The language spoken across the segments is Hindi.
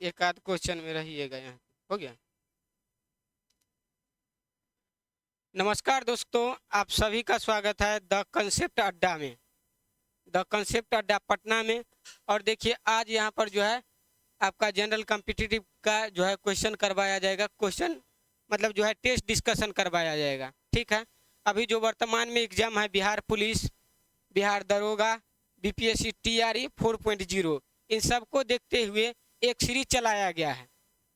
एक आध क्वेश्चन में रहिएगा, यहाँ हो गया। नमस्कार दोस्तों, आप सभी का स्वागत है द कंसेप्ट अड्डा में, द कंसेप्ट अड्डा पटना में। और देखिए आज यहाँ पर जो है आपका जनरल कॉम्पिटिटिव का जो है क्वेश्चन करवाया जाएगा। क्वेश्चन मतलब जो है टेस्ट डिस्कशन करवाया जाएगा, ठीक है। अभी जो वर्तमान में एग्जाम है बिहार पुलिस, बिहार दरोगा, बीपीएससी टीआरई 4.0, इन सबको देखते हुए एक सीरीज चलाया गया है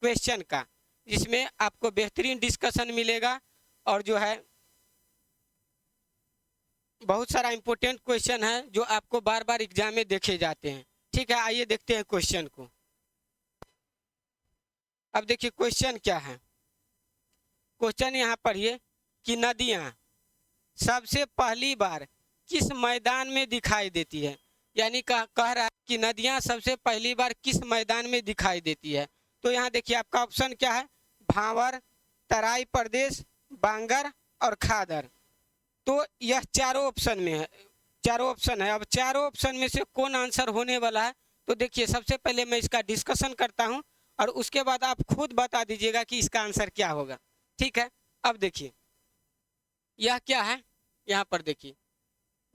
क्वेश्चन का, जिसमें आपको बेहतरीन डिस्कशन मिलेगा और जो है बहुत सारा इंपॉर्टेंट क्वेश्चन है जो आपको बार बार एग्जाम में देखे जाते हैं, ठीक है। आइए देखते हैं क्वेश्चन को। अब देखिए क्वेश्चन क्या है। क्वेश्चन यहाँ पढ़िए कि नदियाँ सबसे पहली बार किस मैदान में दिखाई देती है। यानी कह रहा है कि नदियाँ सबसे पहली बार किस मैदान में दिखाई देती है। तो यहाँ देखिए आपका ऑप्शन क्या है, भांवर, तराई प्रदेश, बांगर और खादर। तो यह चारों ऑप्शन में है, चारों ऑप्शन है। अब चारों ऑप्शन में से कौन आंसर होने वाला है, तो देखिए सबसे पहले मैं इसका डिस्कशन करता हूं और उसके बाद आप खुद बता दीजिएगा कि इसका आंसर क्या होगा, ठीक है। अब देखिए यह क्या है, यहाँ पर देखिए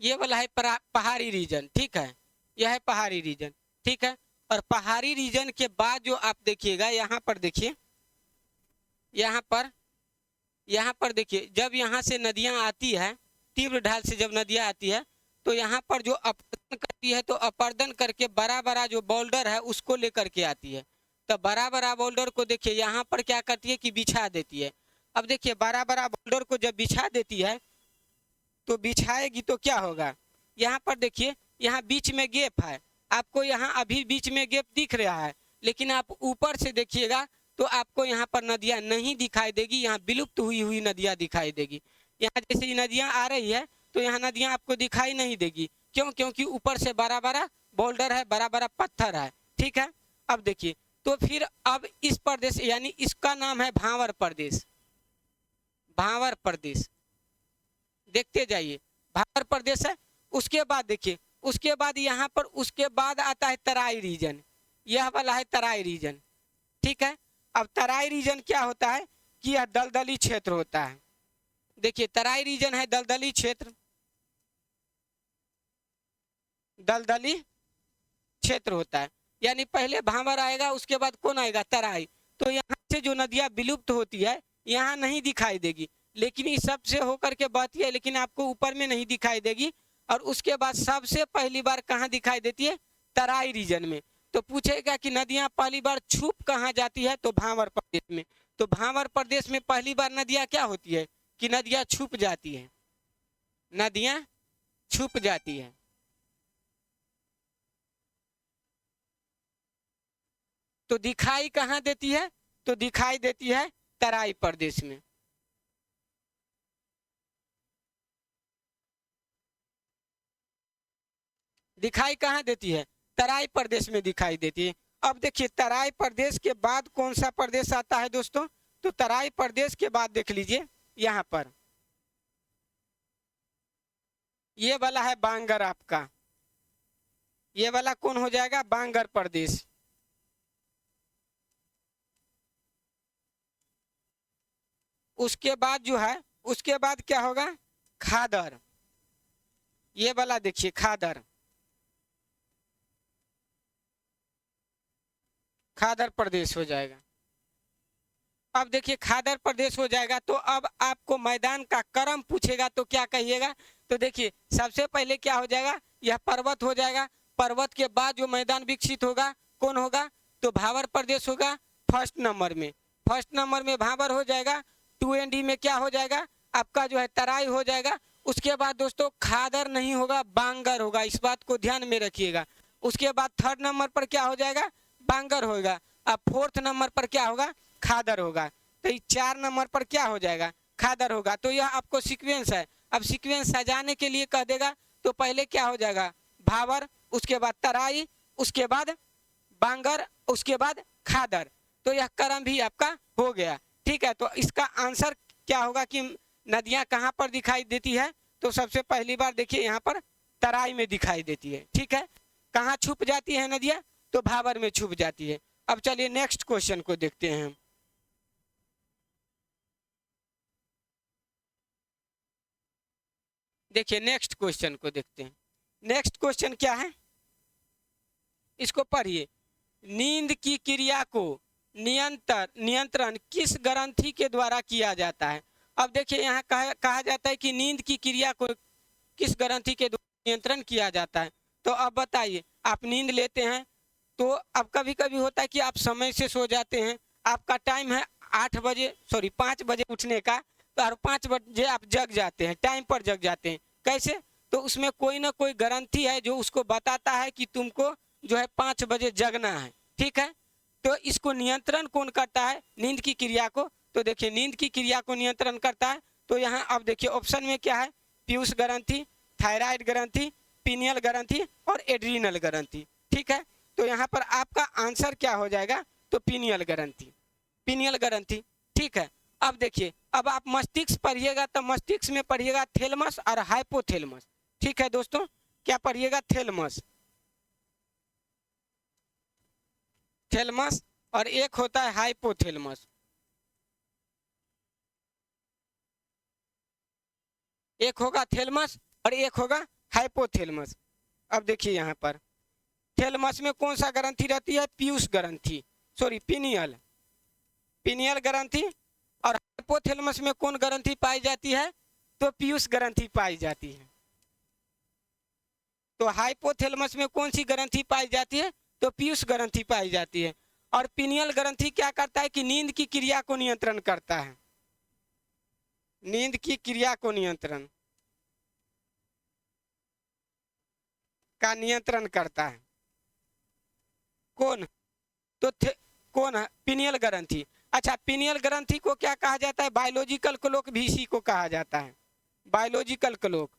ये वाला है पहाड़ी रीजन, ठीक है। यह है पहाड़ी रीजन, ठीक है। और पहाड़ी रीजन के बाद जो आप देखिएगा यहाँ पर देखिए, यहाँ पर देखिए जब यहाँ से नदियाँ आती है, तीव्र ढाल से जब नदियाँ आती है तो यहाँ पर जो अपर्दन करती है, तो अपर्दन करके बड़ा बड़ा जो बोल्डर है उसको लेकर के आती है। तो बड़ा बड़ा बोल्डर को देखिए यहाँ पर क्या करती है कि बिछा देती है। अब देखिए बड़ा बड़ा बोल्डर को जब बिछा देती है तो बिछाएगी तो क्या होगा, यहाँ पर देखिए यहाँ बीच में गैप है, आपको यहाँ अभी बीच में गैप दिख रहा है, लेकिन आप ऊपर से देखिएगा तो आपको यहाँ पर नदियाँ नहीं दिखाई देगी, यहाँ विलुप्त हुई हुई नदियाँ दिखाई देगी। यहाँ जैसे नदियाँ आ रही है तो यहाँ नदियाँ आपको दिखाई नहीं देगी, क्यों? क्योंकि ऊपर से बड़ा बड़ा बोल्डर है, बड़ा बड़ा पत्थर है, ठीक है। अब देखिए तो फिर अब इस प्रदेश यानी इसका नाम है भांवर प्रदेश, भांवर प्रदेश, देखते जाइए भांवर प्रदेश है। उसके बाद देखिए, उसके बाद यहाँ पर उसके बाद आता है तराई रीजन, यह वाला है तराई रीजन, ठीक है। अब तराई रीजन क्या होता है कि यह दलदली क्षेत्र होता है। देखिए तराई रीजन है दलदली क्षेत्र, दलदली क्षेत्र होता है। यानी पहले भांवर आएगा, उसके बाद कौन आएगा, तराई। तो यहाँ से जो नदियाँ विलुप्त होती है यहाँ नहीं दिखाई देगी, लेकिन इस सब से होकर के बहती है, लेकिन आपको ऊपर में नहीं दिखाई देगी। और उसके बाद सबसे पहली बार कहाँ दिखाई देती है, तराई रीजन में। तो पूछेगा कि नदियाँ पहली बार छुप कहाँ जाती है, तो भांवर प्रदेश में। तो भांवर प्रदेश में पहली बार नदियाँ क्या होती है कि नदियाँ छुप जाती है, नदियाँ छुप जाती है। तो दिखाई कहाँ देती है, तो दिखाई देती है तराई प्रदेश में। दिखाई कहाँ देती है, तराई प्रदेश में दिखाई देती है। अब देखिए तराई प्रदेश के बाद कौन सा प्रदेश आता है दोस्तों, तो तराई प्रदेश के बाद देख लीजिए यहाँ पर ये वाला है बांगर, आपका ये वाला कौन हो जाएगा, बांगर प्रदेश। उसके बाद जो है, उसके बाद क्या होगा, खादर, ये वाला देखिए खादर, खादर प्रदेश हो जाएगा। अब देखिए खादर प्रदेश हो जाएगा तो अब आपको मैदान का क्रम पूछेगा तो क्या कहिएगा, तो देखिए सबसे पहले क्या हो जाएगा, यह पर्वत हो जाएगा। पर्वत के बाद जो मैदान विकसित होगा कौन होगा, तो भांवर प्रदेश होगा फर्स्ट नंबर में, फर्स्ट नंबर में भांवर हो जाएगा। 2 में क्या हो जाएगा, आपका जो है तराई हो जाएगा। उसके बाद दोस्तों खादर नहीं होगा, बांगर होगा, इस बात को ध्यान में रखिएगा। उसके बाद थर्ड नंबर पर क्या हो जाएगा, बांगर होगा। अब फोर्थ नंबर पर क्या होगा, खादर होगा। तो 4 नंबर पर क्या हो जाएगा, खादर होगा। तो यह आपको सीक्वेंस है। अब सीक्वेंस सजाने के लिए कह देगा तो पहले क्या हो जाएगा, भांवर, उसके बाद तराई, उसके बाद बांगर, उसके बाद खादर। तो यह क्रम भी आपका हो गया, ठीक है। तो इसका आंसर क्या होगा कि नदियां कहाँ पर दिखाई देती है, तो सबसे पहली बार देखिए यहाँ पर तराई में दिखाई देती है, ठीक है। कहाँ छुप जाती है नदियाँ, तो भांवर में छुप जाती है। अब चलिए नेक्स्ट क्वेश्चन को देखते हैं। देखिए नेक्स्ट क्वेश्चन को देखते हैं। नेक्स्ट क्वेश्चन क्या है, इसको पढ़िए। नींद की क्रिया को नियंत्रण किस ग्रंथि के द्वारा किया जाता है। अब देखिए यहाँ कहा जाता है कि नींद की क्रिया को किस ग्रंथि के द्वारा नियंत्रण किया जाता है। तो अब बताइए, आप नींद लेते हैं तो अब कभी कभी होता है कि आप समय से सो जाते हैं, आपका टाइम है 5 बजे उठने का, तो 5 बजे आप जग जाते हैं, टाइम पर जग जाते हैं। कैसे? तो उसमें कोई ना कोई ग्रंथि है जो उसको बताता है कि तुमको जो है 5 बजे जगना है, ठीक है। तो इसको नियंत्रण कौन करता है, नींद की क्रिया को। तो देखिए नींद की क्रिया को नियंत्रण करता है, तो यहाँ अब देखिए ऑप्शन में क्या है, पीयूष ग्रंथि, थायराइड ग्रंथि, पीनियल ग्रंथि और एड्रीनल ग्रंथि, ठीक है। तो यहाँ पर आपका आंसर क्या हो जाएगा, तो पीनियल ग्रंथि, पीनियल ग्रंथि, ठीक है। अब देखिए, अब आप मस्तिष्क पढ़िएगा तो मस्तिष्क में पढ़िएगा थैलेमस और हाइपोथैलेमस, ठीक है दोस्तों। क्या पढ़िएगा, थैलेमस, थैलेमस और एक होता है हाइपोथैलेमस, एक होगा थैलेमस और एक होगा हाइपोथैलेमस। अब देखिए यहाँ पर थैलेमस में कौन सा ग्रंथि रहती है, पीयूष ग्रंथि, सॉरी पीनियल, पीनियल ग्रंथि। और हाइपोथैलेमस में कौन ग्रंथि पाई जाती है, तो पीयूष ग्रंथि पाई जाती है। तो हाइपोथैलेमस में कौन सी ग्रंथि पाई जाती है, तो पीयूष ग्रंथि पाई जाती है। और पीनियल ग्रंथि क्या करता है कि नींद की क्रिया को नियंत्रण करता है, नींद की क्रिया को नियंत्रण का नियंत्रण करता है। कौन, तो कौन है, पीनियल ग्रंथि। अच्छा, पीनियल ग्रंथि को क्या कहा जाता है, बायोलॉजिकल क्लॉक भी इसी को कहा जाता है, बायोलॉजिकल क्लॉक।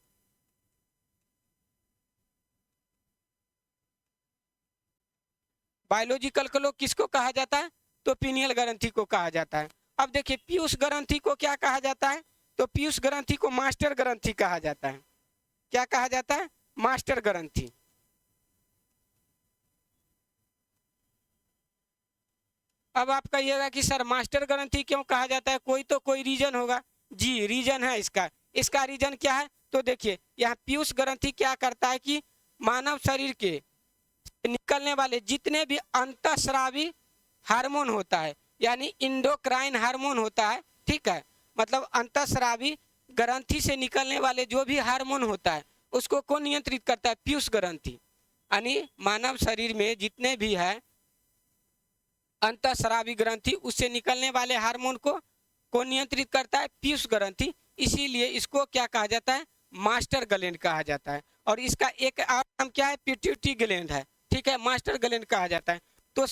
बायोलॉजिकल क्लॉक किसको कहा जाता है, तो पीनियल ग्रंथि को कहा जाता है। अब देखिए पीयूष ग्रंथि को क्या कहा जाता है, तो पीयूष ग्रंथि को मास्टर ग्रंथि कहा जाता है। क्या कहा जाता है, मास्टर ग्रंथि। अब आप कहिएगा कि सर मास्टर ग्रंथि क्यों कहा जाता है, कोई तो कोई रीजन होगा। जी रीजन है इसका, इसका रीजन क्या है, तो देखिए यहाँ पीयूष ग्रंथि क्या करता है कि मानव शरीर के निकलने वाले जितने भी अंतःस्रावी हार्मोन होता है, यानी इंडोक्राइन हार्मोन होता है, ठीक है, मतलब अंतःस्रावी ग्रंथि से निकलने वाले जो भी हार्मोन होता है उसको कौन नियंत्रित करता है, पीयूष ग्रंथि। यानी मानव शरीर में जितने भी है अंतःस्रावी ग्रंथि, उससे निकलने वाले हार्मोन को नियंत्रित करता है पीयूष ग्रंथि। इसीलिए इसको क्या कहा जाता है, मास्टर ग्लैंड कहा जाता है। और इसका एक और नाम क्या है, पिट्यूटरी ग्लैंड है, ठीक है, मास्टर ग्लैंड कहा जाता है। तो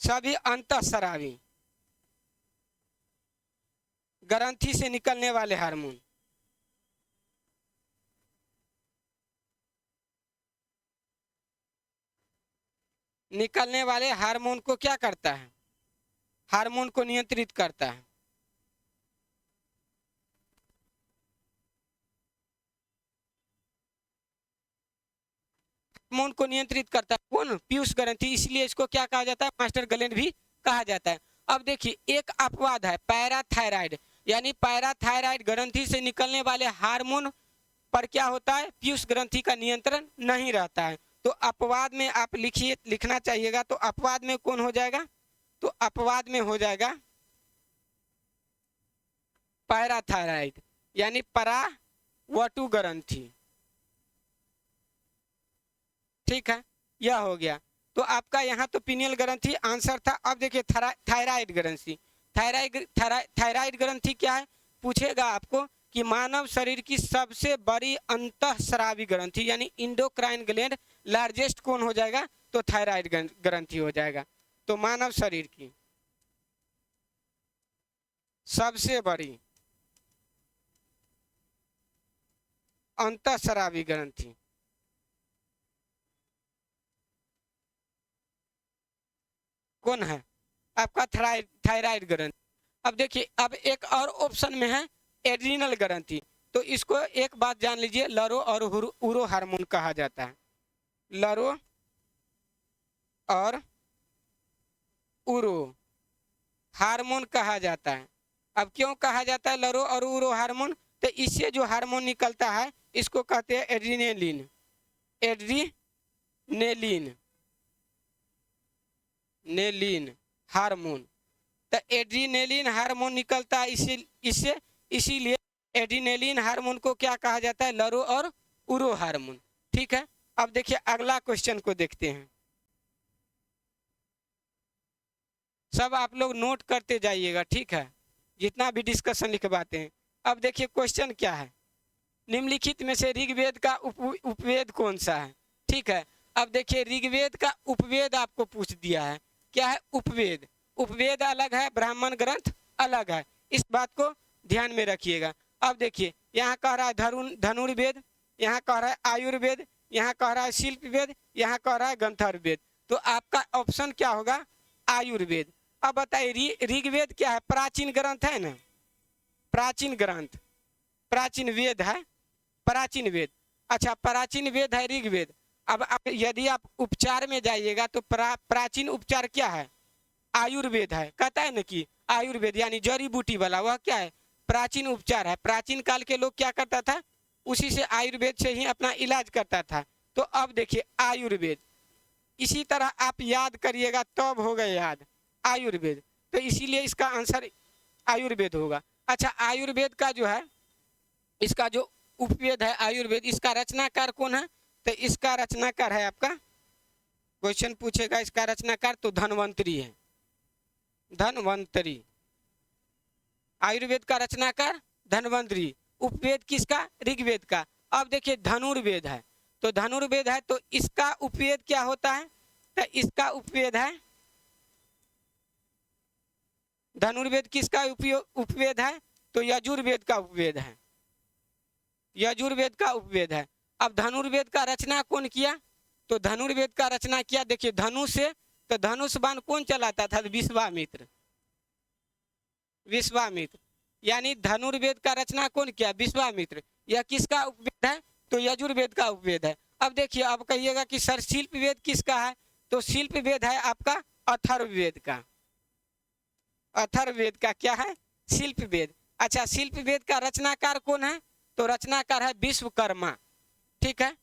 सभी अंतःस्रावी ग्रंथि से निकलने वाले हार्मोन को क्या करता है, हार्मोन को नियंत्रित करता है। हार्मोन को नियंत्रित करता है कौन, पीयूष ग्रंथि। इसलिए इसको क्या कहा जाता है, मास्टर ग्लैंड भी कहा जाता है। अब देखिए एक अपवाद है पैराथायराइड, यानी पैराथायराइड ग्रंथि से निकलने वाले हार्मोन पर क्या होता है, पीयूष ग्रंथि का नियंत्रण नहीं रहता है। तो अपवाद में आप लिखिए, लिखना चाहिएगा। तो अपवाद में कौन हो जाएगा, तो अपवाद में हो जाएगा पैराथायराइड, यानी परावटु ग्रंथि, ठीक है, यह हो गया। तो आपका यहाँ तो पीनियल ग्रंथि आंसर था। अब देखिए थायराइड ग्रंथि, थायराइड ग्रंथि क्या है, पूछेगा आपको कि मानव शरीर की सबसे बड़ी अंतःस्रावी ग्रंथि यानी इंडोक्राइन ग्लैंड लार्जेस्ट कौन हो जाएगा, तो थायराइड ग्रंथि हो जाएगा। तो मानव शरीर की सबसे बड़ी अंतःस्रावी ग्रंथि कौन है, आपका थायराइड ग्रंथि। अब देखिए अब एक और ऑप्शन में है एड्रीनल ग्रंथि। तो इसको एक बात जान लीजिए, लरो और उरो हार्मोन कहा जाता है, लरो और उरो हार्मोन कहा जाता है। अब क्यों कहा जाता है लरो और उरो हार्मोन? तो इससे जो हार्मोन निकलता है इसको कहते हैं एड्रीनेलिन। एड्रीनेलिन नेलिन हार्मोन। तो एड्रीनेलिन हार्मोन निकलता है इससे इसीलिए एड्रीनेलिन हार्मोन को क्या कहा जाता है? लरो और उरो हार्मोन। ठीक है, अब देखिए अगला क्वेश्चन को देखते हैं। सब आप लोग नोट करते जाइएगा, ठीक है, जितना भी डिस्कशन लिखवाते हैं। अब देखिए क्वेश्चन क्या है, निम्नलिखित में से ऋग्वेद का उपवेद कौन सा है? ठीक है, अब देखिए ऋग्वेद का उपवेद आपको पूछ दिया है। क्या है? उपवेद। उपवेद अलग है, ब्राह्मण ग्रंथ अलग है, इस बात को ध्यान में रखिएगा। अब देखिए यहाँ कह रहा है धनुर्वेद, यहाँ कह रहा है आयुर्वेद, यहाँ कह रहा है शिल्प वेद, यहाँ कह रहा है गंधर्व वेद। तो आपका ऑप्शन क्या होगा? आयुर्वेद। अब बताइए ऋग्वेद क्या है? प्राचीन ग्रंथ है ना, प्राचीन ग्रंथ, प्राचीन वेद है, प्राचीन वेद। अच्छा, प्राचीन वेद है ऋग्वेद। अब यदि आप उपचार में जाइएगा तो प्राचीन उपचार क्या है? आयुर्वेद है। कहता है ना कि आयुर्वेद यानी जड़ी बूटी वाला, वह क्या है? प्राचीन उपचार है। प्राचीन काल के लोग क्या करता था? उसी से आयुर्वेद से ही अपना इलाज करता था। तो अब देखिए आयुर्वेद, इसी तरह आप याद करिएगा तब होगा याद आयुर्वेद। तो इसीलिए इसका आंसर आयुर्वेद होगा। अच्छा, आयुर्वेद का जो है, इसका जो उपवेद है आयुर्वेद, इसका रचनाकार कौन है? तो इसका रचनाकार है आपका, क्वेश्चन पूछेगा इसका रचनाकार, तो धन्वंतरी है। धन्वंतरी, आयुर्वेद का रचनाकार धन्वंतरी। उपवेद किसका? ऋग्वेद का। अब देखिए धनुर्वेद है, तो धनुर्वेद है तो इसका उपवेद क्या होता है? तो इसका उपवेद है, धनुर्वेद किसका उपवेद है? तो यजुर्वेद का उपवेद है, यजुर्वेद का उपवेद है। अब धनुर्वेद का रचना कौन किया? तो धनुर्वेद का रचना किया, देखिए धनुष से, तो धनुष बाण कौन चलाता था? विश्वामित्र। विश्वामित्र, यानी धनुर्वेद का रचना कौन किया? विश्वामित्र। यह किसका उपवेद है? तो यजुर्वेद का उपवेद है। अब देखिए, अब कहिएगा कि सर शिल्प वेद किसका है? तो शिल्प वेद है आपका अथर्ववेद का। अथर्ववेद का क्या है? शिल्प वेद। अच्छा, शिल्प वेद का रचनाकार कौन है? तो रचनाकार है विश्वकर्मा। ठीक है,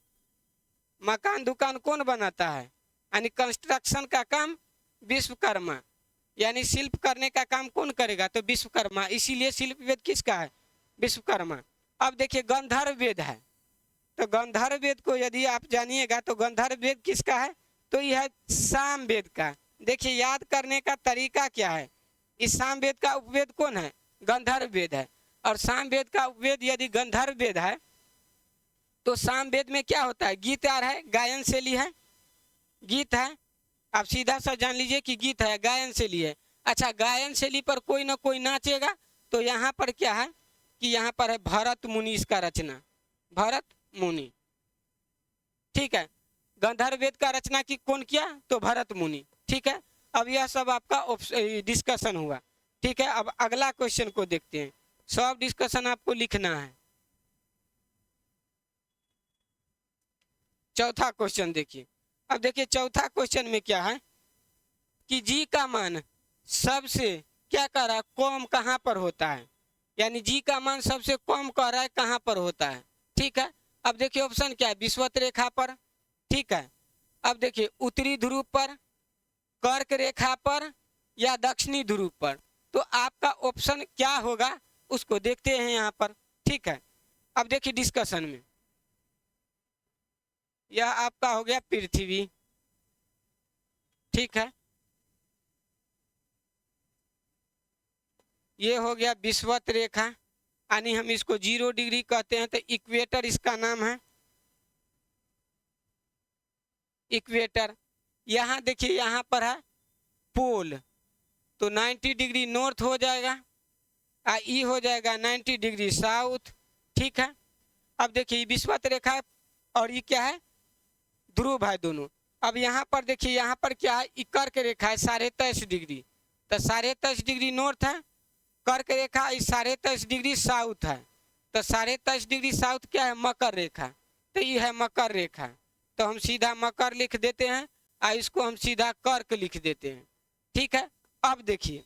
मकान दुकान कौन बनाता है? यानी कंस्ट्रक्शन का काम विश्वकर्मा, यानी शिल्प करने का काम कौन करेगा? तो विश्वकर्मा। इसीलिए शिल्प वेद किसका है? विश्वकर्मा। अब देखिए गंधर्व वेद है, तो गंधर्व वेद को यदि आप जानिएगा तो गंधर्व वेद किसका है? तो यह है साम वेद का। देखिए याद करने का तरीका क्या है, इस साम वेद का उपवेद कौन है? गंधर्व वेद है। और साम वेद का उपवेद यदि गंधर्व वेद है तो साम वेद में क्या होता है? गीत आ रहा है, गायन शैली है, गीत है। आप सीधा सा जान लीजिए कि गीत है, गायन शैली है। अच्छा, गायन शैली पर कोई ना कोई नाचेगा, तो यहाँ पर क्या है कि यहाँ पर है भरत मुनि, इसका रचना भरत मुनि। ठीक है, गंधर्व वेद का रचना की कौन किया? तो भरत मुनि। ठीक है, अब यह सब आपका डिस्कशन हुआ। ठीक है, अब अगला क्वेश्चन को देखते हैं। सब डिस्कशन आपको लिखना है। चौथा क्वेश्चन देखिए। अब देखिए चौथा क्वेश्चन में क्या है कि जी का मान सबसे क्या कह रहा है? कम कहाँ पर होता है, यानी जी का मान सबसे कम कह रहा है कहाँ पर होता है। ठीक है, अब देखिए ऑप्शन क्या है? विषुवत रेखा पर। ठीक है, अब देखिए उत्तरी ध्रुव पर, कर्क रेखा पर, या दक्षिणी ध्रुव पर। तो आपका ऑप्शन क्या होगा उसको देखते हैं यहाँ पर। ठीक है, अब देखिए डिस्कशन में यह आपका हो गया पृथ्वी। ठीक है, ये हो गया विषुवत रेखा, यानी हम इसको 0 डिग्री कहते हैं, तो इक्वेटर इसका नाम है, इक्वेटर। यहाँ देखिए यहाँ पर है पोल, तो 90 डिग्री नॉर्थ हो जाएगा, ई हो जाएगा 90 डिग्री साउथ। ठीक है, अब देखिए विषुवत रेखा और ये क्या है? ध्रुव है दोनों। अब यहाँ पर देखिए यहाँ पर क्या है? कर्क रेखा है 23.5 डिग्री, तो 23.5 डिग्री नॉर्थ है। कर्क रेखा 23.5 डिग्री साउथ है, तो 23.5 डिग्री साउथ क्या है? मकर रेखा। तो ये है मकर रेखा, तो हम सीधा मकर लिख देते हैं। इसको हम सीधा कर्क लिख देते हैं। ठीक है, अब देखिए,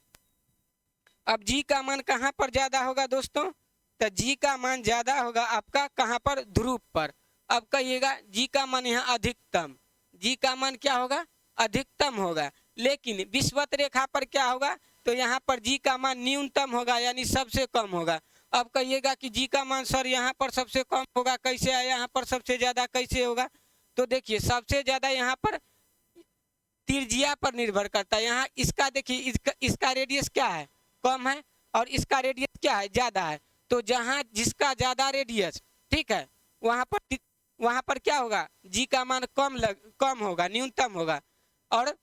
अब जी का मान कहाँ पर ज्यादा होगा दोस्तों? तो जी का मान ज्यादा होगा आपका कहाँ पर? ध्रुव पर। अब कहिएगा जी का मान यहाँ अधिकतम, जी का मान क्या होगा? अधिकतम होगा। लेकिन विषुवत रेखा पर क्या होगा? तो यहाँ पर जी का मान न्यूनतम होगा, यानी सबसे कम होगा। अब कहिएगा कि जी का मान सर यहाँ पर सबसे कम होगा कैसे है, यहाँ पर सबसे ज्यादा कैसे होगा? तो देखिए, सबसे ज्यादा यहाँ पर त्रिज्या पर निर्भर करता है। यहाँ इसका देखिए, इसका रेडियस क्या है? कम है, और इसका रेडियस क्या है? ज्यादा है। तो जहाँ जिसका ज्यादा रेडियस, ठीक है, वहां पर क्या होगा? जी का मान कम होगा, न्यूनतम होगा। और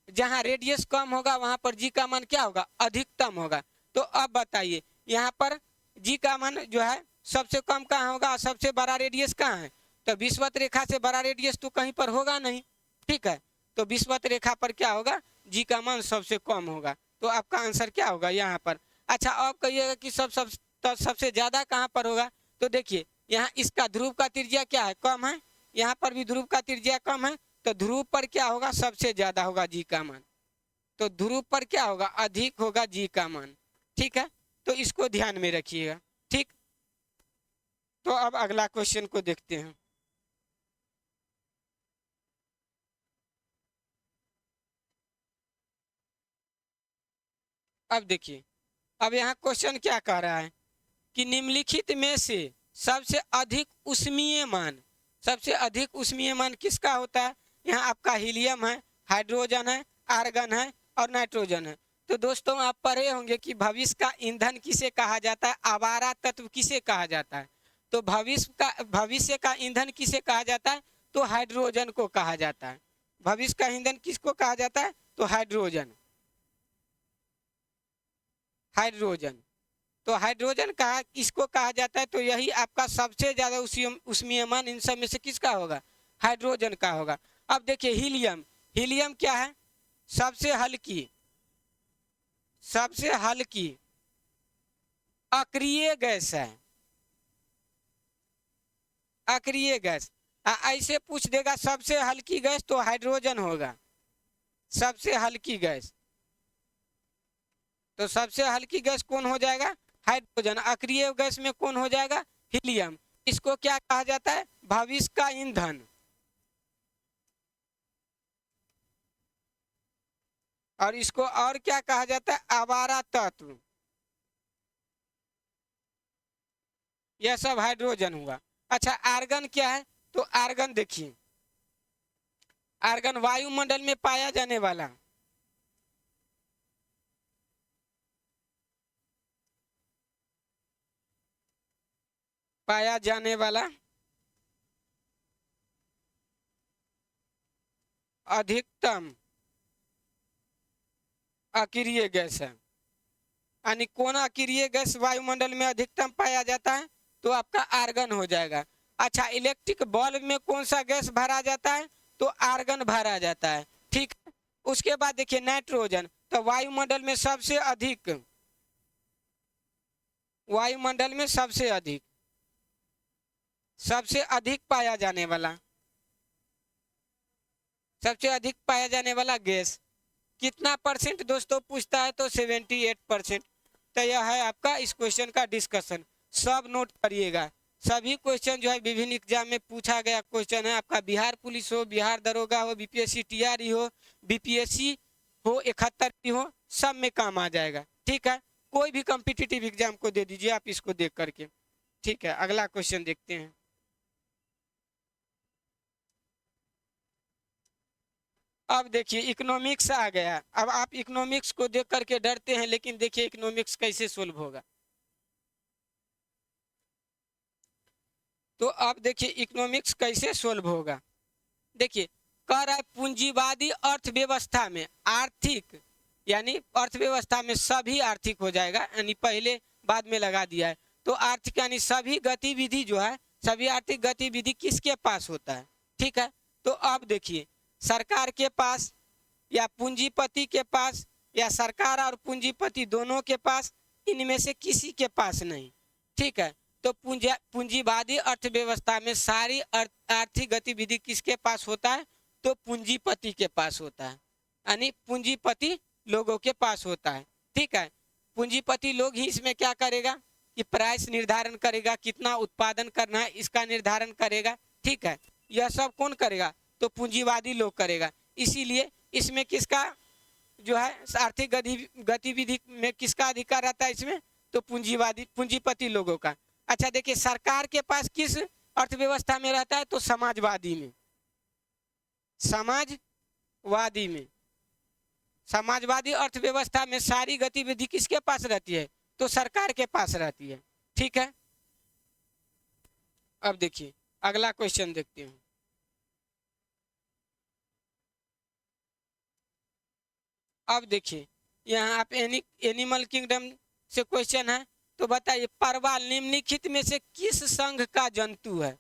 जहाँ रेडियस कम होगा वहां पर जी का मान क्या होगा? अधिकतम होगा। तो अब बताइए, यहाँ पर जी का मान जो है सबसे कम कहाँ होगा, सबसे बड़ा रेडियस कहाँ है? तो विषुवत रेखा से बड़ा रेडियस तो कहीं पर होगा नहीं। ठीक है, तो विषुवत रेखा पर क्या होगा? जी का मान सबसे कम होगा। तो आपका आंसर क्या होगा यहाँ पर? अच्छा, अब कहिएगा कि सबसे ज्यादा कहाँ पर होगा? तो देखिए, यहाँ इसका ध्रुव का त्रिज्या क्या है? कम है। यहाँ पर भी ध्रुव का त्रिज्या कम है, तो ध्रुव पर क्या होगा? सबसे ज्यादा होगा जी का मान। तो ध्रुव पर क्या होगा? अधिक होगा जी का मान। ठीक है, तो इसको ध्यान में रखिएगा। ठीक, तो अब अगला क्वेश्चन को देखते हैं। अब देखिए, अब यहाँ क्वेश्चन क्या कह रहा है कि निम्नलिखित में से सबसे अधिक उष्मीय मान, सबसे अधिक उष्मीय मान किसका होता है? यहाँ आपका हीलियम है, हाइड्रोजन है, आर्गन है और नाइट्रोजन है। तो दोस्तों, आप पढ़े होंगे कि भविष्य का ईंधन किसे कहा जाता है? आवारा तत्व किसे कहा जाता है? तो भविष्य का ईंधन किसे कहा जाता है? तो हाइड्रोजन को कहा जाता है। भविष्य का ईंधन किसको कहा जाता है? तो हाइड्रोजन। हाइड्रोजन, तो हाइड्रोजन कहा किसको कहा जाता है? तो यही आपका सबसे ज्यादा उष्मीय मान इन सब में से किसका होगा? हाइड्रोजन का होगा। अब देखिए हीलियम, हीलियम क्या है? सबसे हल्की, सबसे हल्की अक्रिय गैस है, अक्रिय गैस। ऐसे पूछ देगा सबसे हल्की गैस, तो हाइड्रोजन होगा सबसे हल्की गैस। तो सबसे हल्की गैस कौन हो जाएगा? हाइड्रोजन। अक्रिय गैस में कौन हो जाएगा? हीलियम। इसको क्या कहा जाता है? भविष्य का ईंधन। और इसको और क्या कहा जाता है? आवारा तत्व। यह सब हाइड्रोजन हुआ। अच्छा, आर्गन क्या है? तो आर्गन देखिए, आर्गन वायुमंडल में पाया जाने वाला, पाया जाने वाला अधिकतम अक्रिय गैस है। यानी कौन अक्रिय गैस वायुमंडल में अधिकतम पाया जाता है? तो आपका आर्गन हो जाएगा। अच्छा, इलेक्ट्रिक बल्ब में कौन सा गैस भरा जाता है? तो आर्गन भरा जाता है। ठीक है, उसके बाद देखिए नाइट्रोजन, तो वायुमंडल में सबसे अधिक, वायुमंडल में सबसे अधिक, सबसे अधिक पाया जाने वाला, सबसे अधिक पाया जाने वाला गैस कितना परसेंट दोस्तों पूछता है? तो 78%। तो यह है आपका इस क्वेश्चन का डिस्कशन। सब नोट करिएगा, सभी क्वेश्चन जो है विभिन्न एग्जाम में पूछा गया क्वेश्चन है। आपका बिहार पुलिस हो, बिहार दरोगा हो, बीपीएससी टीआरई हो, बीपीएससी हो, 71 हो, सब में काम आ जाएगा। ठीक है, कोई भी कॉम्पिटिटिव एग्जाम को दे दीजिए आप इसको देख करके। ठीक है, अगला क्वेश्चन देखते हैं। अब देखिए इकोनॉमिक्स आ गया। अब आप इकोनॉमिक्स को देख करके डरते हैं, लेकिन देखिए इकोनॉमिक्स कैसे सोल्व होगा। तो अब देखिए इकोनॉमिक्स कैसे सोल्व होगा। देखिए, कह रहा है पूंजीवादी अर्थव्यवस्था में आर्थिक, यानी अर्थव्यवस्था में सभी आर्थिक हो जाएगा, यानी पहले बाद में लगा दिया है। तो आर्थिक यानी सभी गतिविधि जो है, सभी आर्थिक गतिविधि किसके पास होता है? ठीक है, तो अब देखिए सरकार के पास, या पूंजीपति के पास, या सरकार और पूंजीपति दोनों के पास, इनमें से किसी के पास नहीं। ठीक है, तो पूंजीवादी अर्थव्यवस्था में सारी आर्थिक गतिविधि किसके पास होता है? तो पूंजीपति के पास होता है, यानी पूंजीपति लोगों के पास होता है। ठीक है, पूंजीपति लोग ही इसमें क्या करेगा कि प्राइस निर्धारण करेगा, कितना उत्पादन करना है इसका निर्धारण करेगा। ठीक है, यह सब कौन करेगा? तो पूंजीवादी लोग करेगा। इसीलिए इसमें किसका जो है आर्थिक गतिविधि में किसका अधिकार रहता है इसमें? तो पूंजीवादी पूंजीपति लोगों का। अच्छा देखिए, सरकार के पास किस अर्थव्यवस्था में रहता है? तो समाजवादी में, समाजवादी में, समाजवादी अर्थव्यवस्था में सारी गतिविधि किसके पास रहती है? तो सरकार के पास रहती है। ठीक है, अब देखिए अगला क्वेश्चन देखते हैं। अब देखिए यहाँ आप एनिमल किंगडम से क्वेश्चन है, तो बताइए परवाल निम्नलिखित में से किस संघ का जंतु है?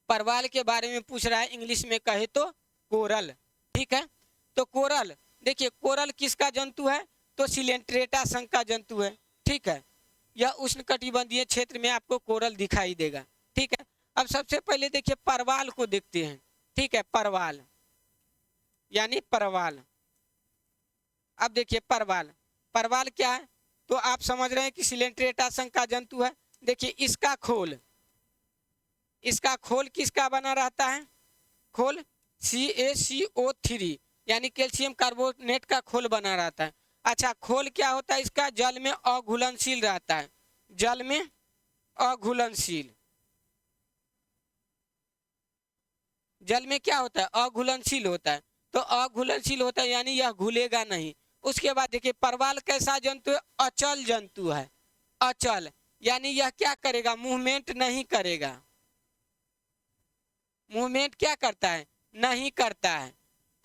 परवाल के बारे में पूछ रहा है, इंग्लिश में कहे तो कोरल। ठीक है, तो कोरल, देखिए कोरल किसका जंतु है? तो सिलेंट्रेटा संघ का जंतु है। ठीक है, यह उष्णकटिबंधीय क्षेत्र में आपको कोरल दिखाई देगा। ठीक है, अब सबसे पहले देखिए परवाल को देखते हैं। ठीक है, परवाल यानी परवाल। अब देखिए परवाल, परवाल क्या है? तो आप समझ रहे हैं कि सिलेंट्रेटा संघ का जंतु है। देखिए इसका खोल, इसका खोल किसका बना रहता है? खोल CaCO3 यानी कैल्शियम कार्बोनेट का खोल बना रहता है। अच्छा, खोल क्या होता है इसका? जल में अघुलनशील रहता है, जल में अघुलनशील। जल में क्या होता है? अघुलनशील होता है। तो अघुलनशील होता है यानी यह घुलेगा नहीं। उसके बाद देखिए परवाल कैसा जंतु है? अचल जंतु है। अचल यानी यह क्या करेगा? मूवमेंट नहीं करेगा। मूवमेंट क्या करता है? नहीं करता है।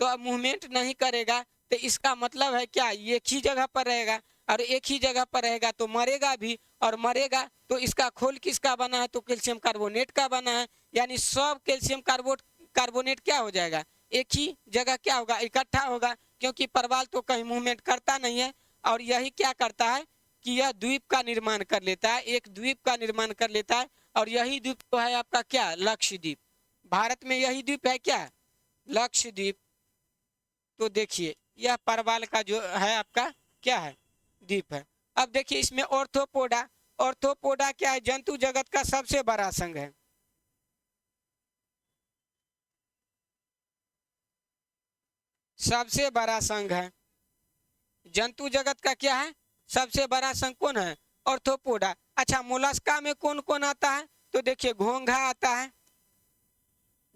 तो अब मूवमेंट नहीं करेगा तो इसका मतलब है क्या? एक ही जगह पर रहेगा, और एक ही जगह पर रहेगा तो मरेगा भी, और मरेगा तो इसका खोल किसका बना है? तो कैल्शियम कार्बोनेट का बना है। यानी सब कैल्शियम कार्बोनेट क्या हो जाएगा? एक ही जगह क्या होगा? इकट्ठा होगा, क्योंकि परवाल तो कहीं मूवमेंट करता नहीं है। और यही क्या करता है कि यह द्वीप का निर्माण कर लेता है, एक द्वीप का निर्माण कर लेता है। और यही द्वीप तो है आपका क्या? लक्षद्वीप। भारत में यही द्वीप है क्या? लक्षद्वीप। तो देखिए यह परवाल का जो है आपका क्या है? द्वीप है। अब देखिए इसमें ऑर्थोपोडा, ऑर्थोपोडा क्या है? जंतु जगत का सबसे बड़ा संघ है। सबसे बड़ा संघ है जंतु जगत का। क्या है? सबसे बड़ा संघ कौन है? ऑर्थोपोडा। अच्छा, मोलस्का में कौन कौन आता है? तो देखिए घोंघा आता है,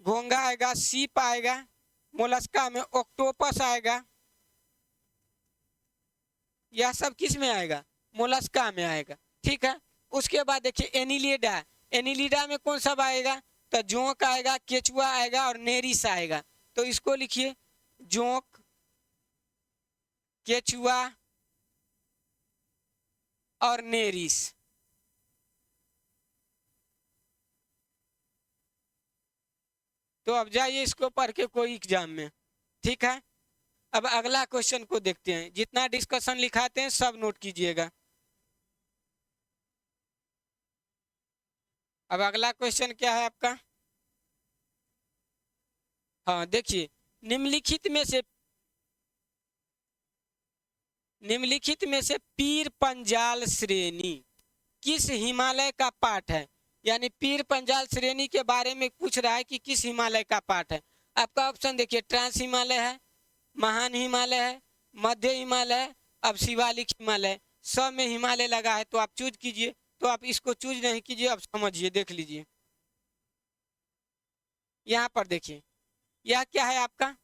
घोंघा आएगा, सीप आएगा, मोलस्का में ऑक्टोपस आएगा। यह सब किस में आएगा? मोलस्का में आएगा। ठीक है, उसके बाद देखिए एनिलिडा, एनिलिडा में कौन सब आएगा? तो जोंक आएगा, केचुआ आएगा और नेरिस आएगा। तो इसको लिखिए, जोंक, केचुआ और नेरिस। तो अब जाइए इसको पढ़ के कोई एग्जाम में। ठीक है, अब अगला क्वेश्चन को देखते हैं। जितना डिस्कशन लिखाते हैं सब नोट कीजिएगा। अब अगला क्वेश्चन क्या है आपका? हाँ देखिए, निम्नलिखित में से पीर पंजाल श्रेणी किस हिमालय का पार्ट है? यानी पीर पंजाल श्रेणी के बारे में पूछ रहा है कि किस हिमालय का पार्ट है। आपका ऑप्शन देखिए, ट्रांस हिमालय है, महान हिमालय है, मध्य हिमालय है, अब शिवालिक हिमालय है। सब में हिमालय लगा है, तो आप चूज कीजिए। तो आप इसको चूज नहीं कीजिए, अब समझिए, देख लीजिए। यहाँ पर देखिए, यह क्या है आपका?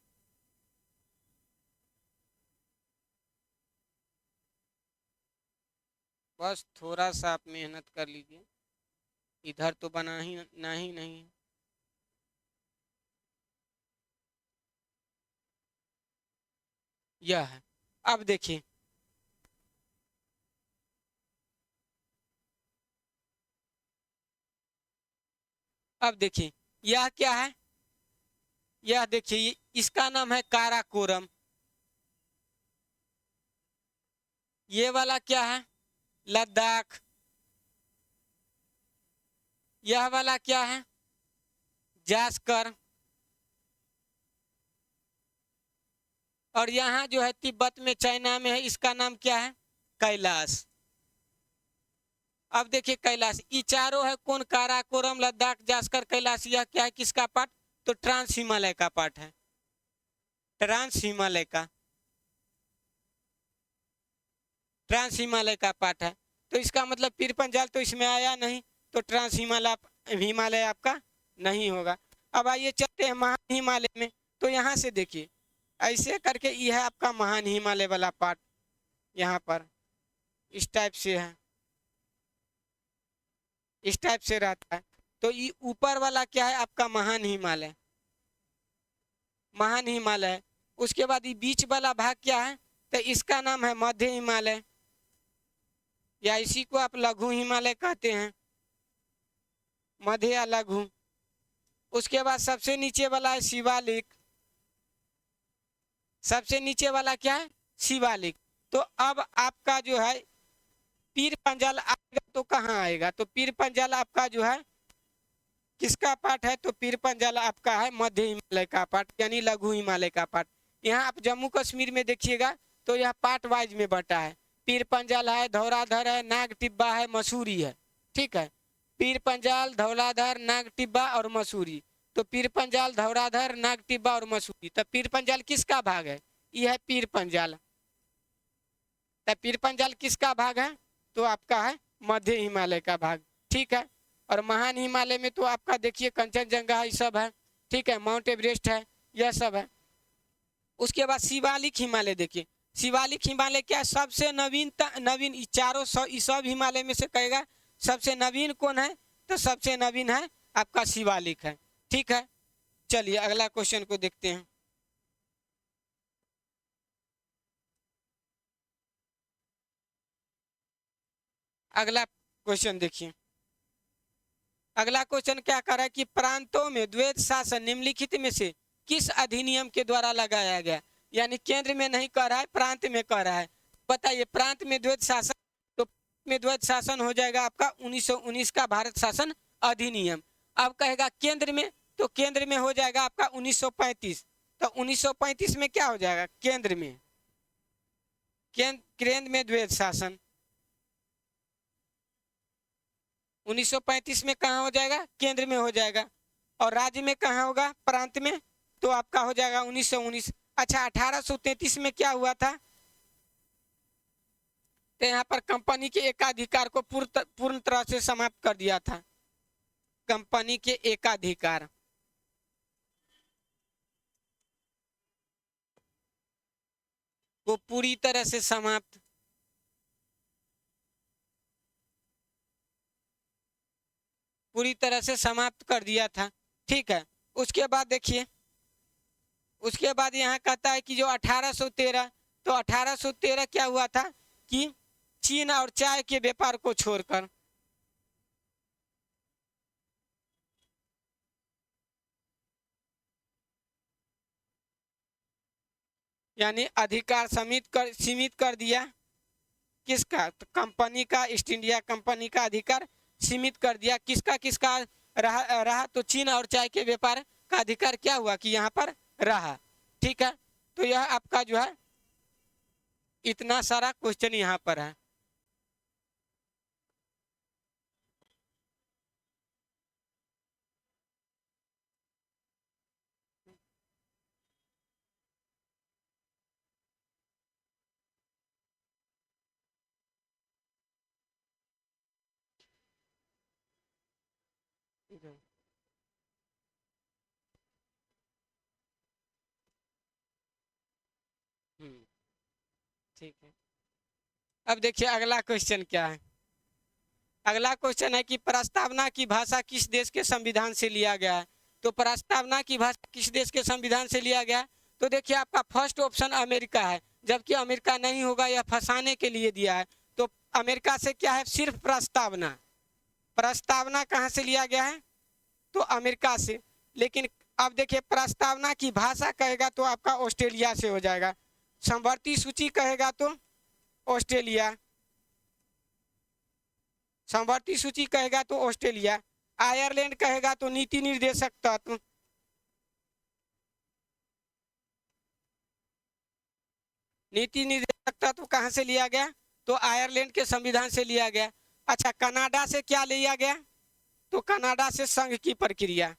बस थोड़ा सा आप मेहनत कर लीजिए, इधर तो बना ही नहीं। यह है। अब देखिए, अब देखिए यह क्या है? यह देखिए इसका नाम है काराकोरम। ये वाला क्या है? लद्दाख। यह वाला क्या है? जास्कर। और यहाँ जो है तिब्बत में, चाइना में है, इसका नाम क्या है? कैलाश। अब देखिए कैलाश, ये चारों है कौन? काराकोरम, लद्दाख, जास्कर, कैलाश। यह क्या है? किसका पार्ट? तो ट्रांस हिमालय का पार्ट है, ट्रांस हिमालय का, ट्रांस हिमालय का पार्ट है। तो इसका मतलब पीर पंजाल तो इसमें आया नहीं, तो ट्रांस हिमालय, हिमालय आपका नहीं होगा। अब आइए चलते हैं महान हिमालय में। तो यहाँ से देखिए ऐसे करके यह है आपका महान हिमालय वाला पार्ट, यहाँ पर इस टाइप से है, इस टाइप से रहता है। तो ये ऊपर वाला क्या है? आपका महान हिमालय, महान हिमालय। उसके बाद ये बीच वाला भाग क्या है? तो इसका नाम है मध्य हिमालय, या इसी को आप लघु हिमालय कहते हैं, मध्य या लघु। उसके बाद सबसे नीचे वाला है शिवालिक, सबसे नीचे वाला क्या है? शिवालिक। तो अब आपका जो है पीर पंजाल आएगा तो कहाँ आएगा? तो पीर पंजाल आपका जो है किसका पार्ट है? तो पीर पंजाल आपका है मध्य हिमालय का पार्ट, यानी लघु हिमालय का पार्ट। यहाँ आप जम्मू कश्मीर में देखिएगा तो यह पार्ट वाइज में बटा है। पीर पंजाल है, धौलाधर है, नाग टिब्बा है, मसूरी है। ठीक है, पीर पंजाल, धौलाधर, नाग टिब्बा और मसूरी। तो पीर पंजाल, धौलाधर, नाग टिब्बा और मसूरी। तब पीर पंजाल किसका भाग है? यह है पीर पंजाल। तब पीर पंजाल किसका भाग है? तो आपका है मध्य हिमालय का भाग। ठीक है, और महान हिमालय में तो आपका देखिए कंचनजंगा है, ये सब है। ठीक है, माउंट एवरेस्ट है, यह सब है। उसके बाद शिवालिक हिमालय देखिए, शिवालिक हिमालय क्या है? सबसे नवीन, नवीन चारों सब हिमालय में से कहेगा सबसे नवीन कौन है? तो सबसे नवीन है आपका शिवालिक है। ठीक है, चलिए अगला क्वेश्चन को देखते हैं। अगला क्वेश्चन देखिए, अगला क्वेश्चन क्या कर रहा है कि प्रांतों में द्वैत शासन निम्नलिखित में से किस अधिनियम के द्वारा लगाया गया? यानी केंद्र में नहीं कह रहा है, प्रांत में कह रहा है। बताइए, प्रांत में द्वैत शासन, तो में द्वैत शासन हो जाएगा आपका 1919 का भारत शासन अधिनियम। अब कहेगा केंद्र में, तो केंद्र में हो जाएगा आपका 1935। तो 1935 में क्या हो जाएगा? केंद्र में, केंद्र में द्वैत शासन 1935 में कहाँ हो जाएगा? केंद्र में हो जाएगा। और राज्य में कहाँ होगा? प्रांत में। तो आपका हो जाएगा 1919। अच्छा, 1833 में क्या हुआ था? तो यहाँ पर कंपनी के एकाधिकार को पूर्ण तरह से समाप्त कर दिया था। कंपनी के एकाधिकार को पूरी तरह से समाप्त, पूरी तरह से समाप्त कर दिया था। ठीक है, उसके बाद देखिए, उसके बाद यहाँ कहता है कि जो 1813, तो 1813 क्या हुआ था कि चीन और चाय के व्यापार को छोड़कर, यानी अधिकार सीमित कर दिया। किसका? तो कंपनी का, ईस्ट इंडिया कंपनी का अधिकार सीमित कर दिया। किसका किसका रहा? तो चीन और चाय के व्यापार का अधिकार क्या हुआ कि यहाँ पर रहा। ठीक है, तो यह आपका जो है इतना सारा क्वेश्चन यहाँ पर है। ठीक है, अब देखिए अगला क्वेश्चन क्या है। अगला क्वेश्चन है कि प्रस्तावना की भाषा किस देश के संविधान से लिया गया है? तो प्रस्तावना की भाषा किस देश के संविधान से लिया गया? तो देखिए आपका फर्स्ट ऑप्शन अमेरिका है, जबकि अमेरिका नहीं होगा, यह फंसाने के लिए दिया है। तो अमेरिका से क्या है? सिर्फ प्रस्तावना, प्रस्तावना कहाँ से लिया गया है? तो अमेरिका से। लेकिन अब देखिए प्रस्तावना की भाषा कहेगा तो आपका ऑस्ट्रेलिया से हो जाएगा। समवर्ती सूची कहेगा तो ऑस्ट्रेलिया, समवर्ती सूची कहेगा तो ऑस्ट्रेलिया। आयरलैंड कहेगा तो नीति निर्देशक तत्व, नीति निर्देशक तत्व कहाँ से लिया गया? तो आयरलैंड के संविधान से लिया गया। अच्छा, कनाडा से क्या लिया गया? तो कनाडा से संघ की प्रक्रिया।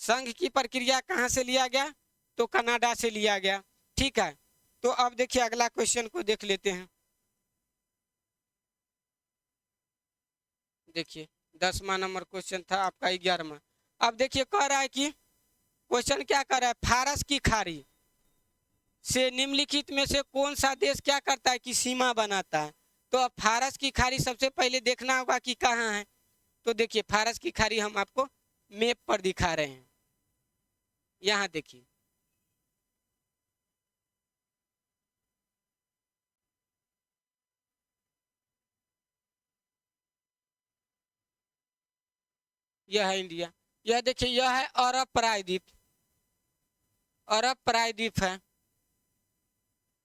संघ की प्रक्रिया कहाँ से लिया गया? तो कनाडा से लिया गया। ठीक है, तो अब देखिए अगला क्वेश्चन को देख लेते हैं। देखिए 10वां नंबर क्वेश्चन था आपका 11वां। अब देखिए कह रहा है कि क्वेश्चन क्या कर रहा है, फारस की खाड़ी से निम्नलिखित में से कौन सा देश क्या करता है कि सीमा बनाता है? तो अब फारस की खाड़ी सबसे पहले देखना होगा कि कहाँ है। तो देखिए फारस की खाड़ी हम आपको मैप पर दिखा रहे हैं, यहाँ देखिए। यह है इंडिया। यह देखिए यह है अरब प्रायद्वीप, अरब प्रायद्वीप है।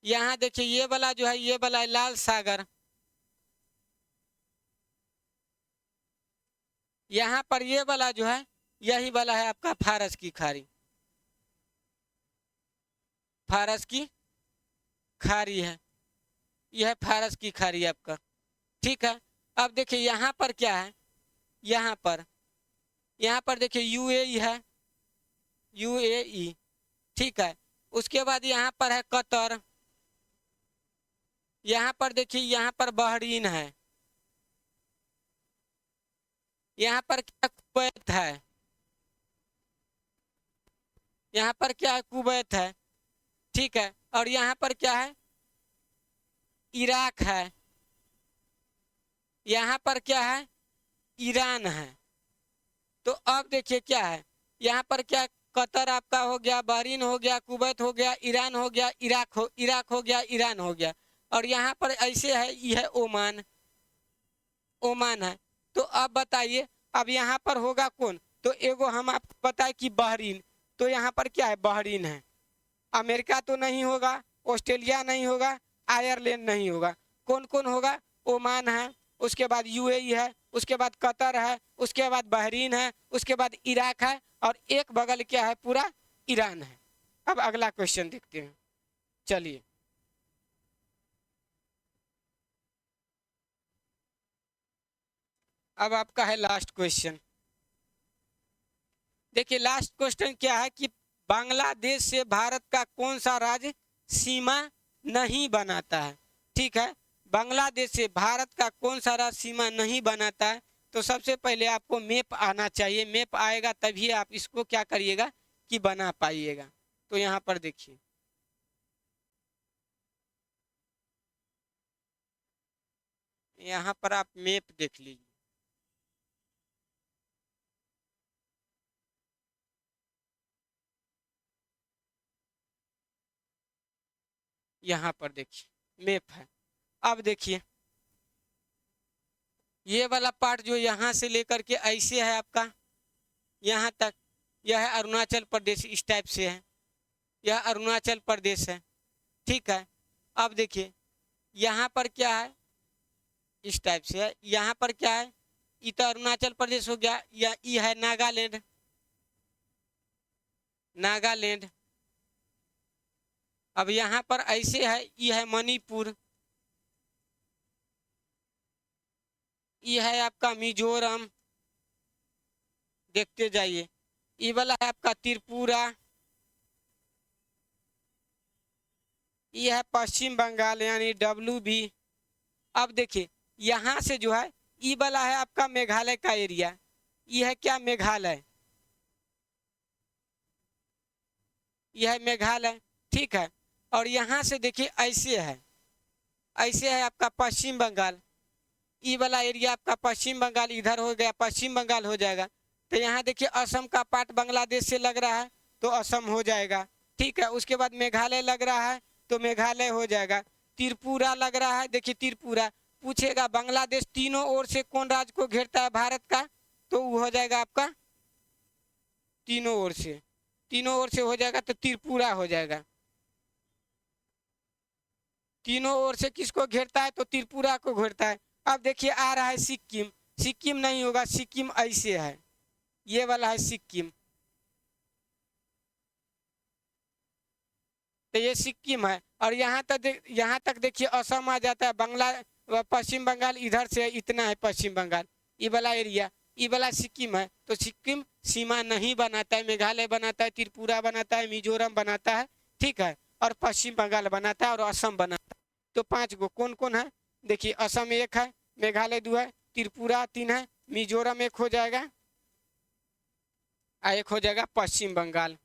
यहाँ देखिए ये वाला जो है, ये वाला है लाल सागर। यहाँ पर ये वाला जो है, यही वाला है आपका फारस की खाड़ी। फारस की खाड़ी है, यह फारस की खाड़ी आपका। ठीक है, अब देखिए यहाँ पर क्या है, यहाँ पर देखिए यूएई है, यूएई। ठीक है, उसके बाद यहाँ पर है कतर। यहाँ पर देखिए यहाँ पर बहरीन है। यहाँ पर क्या, कुवैत है। यहाँ पर क्या है, कुवैत है। ठीक है, और यहाँ पर क्या है, इराक है। यहाँ पर क्या है, ईरान है। तो अब देखिए क्या है, यहाँ पर क्या, कतर आपका हो गया, बहरीन हो गया, कुवैत हो गया, ईरान हो गया, इराक हो गया, ईरान हो गया। और यहाँ पर ऐसे है, यह ओमान, ओमान है। तो अब बताइए, अब यहाँ पर होगा कौन? तो एगो हम आपको बताए कि बहरीन, तो यहाँ पर क्या है, बहरीन है। अमेरिका तो नहीं होगा, ऑस्ट्रेलिया नहीं होगा, आयरलैंड नहीं होगा। कौन कौन होगा? ओमान है, उसके बाद यूएई है, उसके बाद कतर है, उसके बाद बहरीन है, उसके बाद इराक है, और एक बगल क्या है, पूरा ईरान है। अब अगला क्वेश्चन देखते हैं, चलिए। अब आपका है लास्ट क्वेश्चन। देखिए लास्ट क्वेश्चन क्या है कि बांग्लादेश से भारत का कौन सा राज्य सीमा नहीं बनाता है? ठीक है, बांग्लादेश से भारत का कौन सा राज्य सीमा नहीं बनाता है? तो सबसे पहले आपको मैप आना चाहिए, मैप आएगा तभी आप इसको क्या करिएगा कि बना पाइएगा। तो यहाँ पर देखिए, यहाँ पर आप मैप देख लीजिए। यहाँ पर देखिए मैप है। अब देखिए ये वाला पार्ट जो यहाँ से लेकर के ऐसे है आपका यहाँ तक, यह है अरुणाचल प्रदेश, इस टाइप से है, यह अरुणाचल प्रदेश है। ठीक है, अब देखिए यहाँ पर क्या है, इस टाइप से है। यहाँ पर क्या है, ये तो अरुणाचल प्रदेश हो गया, या ये है नागालैंड, नागालैंड। अब यहाँ पर ऐसे है, ये है मणिपुर, ये है आपका मिजोरम, देखते जाइए। ये वाला है आपका त्रिपुरा, ये है पश्चिम बंगाल यानी WB। अब देखिए यहाँ से जो है, ये वाला है आपका मेघालय का एरिया, ये है क्या, मेघालय, यह है मेघालय। ठीक है, और यहाँ से देखिए ऐसे है, ऐसे है आपका पश्चिम बंगाल, ये वाला एरिया आपका पश्चिम बंगाल, इधर हो गया पश्चिम बंगाल हो जाएगा। तो यहाँ देखिए असम का पार्ट बांग्लादेश से लग रहा है, तो असम हो जाएगा। ठीक है, उसके बाद मेघालय लग रहा है, तो मेघालय हो जाएगा। त्रिपुरा लग रहा है, देखिए त्रिपुरा, पूछेगा बांग्लादेश तीनों ओर से कौन राज्य को घेरता है भारत का? तो वो हो जाएगा आपका तीनों ओर से, तीनों ओर से हो जाएगा, तो त्रिपुरा हो जाएगा। तीनों ओर से किसको घेरता है? तो त्रिपुरा को घेरता है। अब देखिए आ रहा है सिक्किम, सिक्किम नहीं होगा, सिक्किम ऐसे है, ये वाला है सिक्किम। तो ये सिक्किम है। और यहाँ तक देखिए असम आ जाता है, बांग्ला पश्चिम बंगाल इधर से इतना है, पश्चिम बंगाल ये वाला एरिया, ये वाला सिक्किम है। तो सिक्किम सीमा नहीं बनाता है, मेघालय बनाता है, त्रिपुरा बनाता है, मिजोरम बनाता है, ठीक है, और पश्चिम बंगाल बनाता है और असम बनाता है। तो 5 गो कौन कौन है देखिए, असम 1 है, मेघालय 2 है, त्रिपुरा 3 है, मिजोरम 1 हो जाएगा, 1 हो जाएगा पश्चिम बंगाल।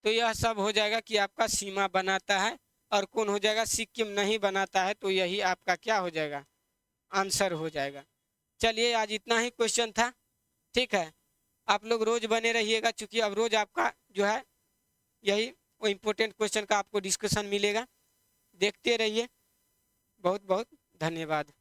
तो यह सब हो जाएगा कि आपका सीमा बनाता है, और कौन हो जाएगा, सिक्किम नहीं बनाता है। तो यही आपका क्या हो जाएगा, आंसर हो जाएगा। चलिए आज इतना ही क्वेश्चन था, ठीक है। आप लोग रोज बने रहिएगा, चूंकि अब रोज आपका जो है यही वो इम्पोर्टेंट क्वेश्चन का आपको डिस्कशन मिलेगा, देखते रहिए। बहुत बहुत धन्यवाद।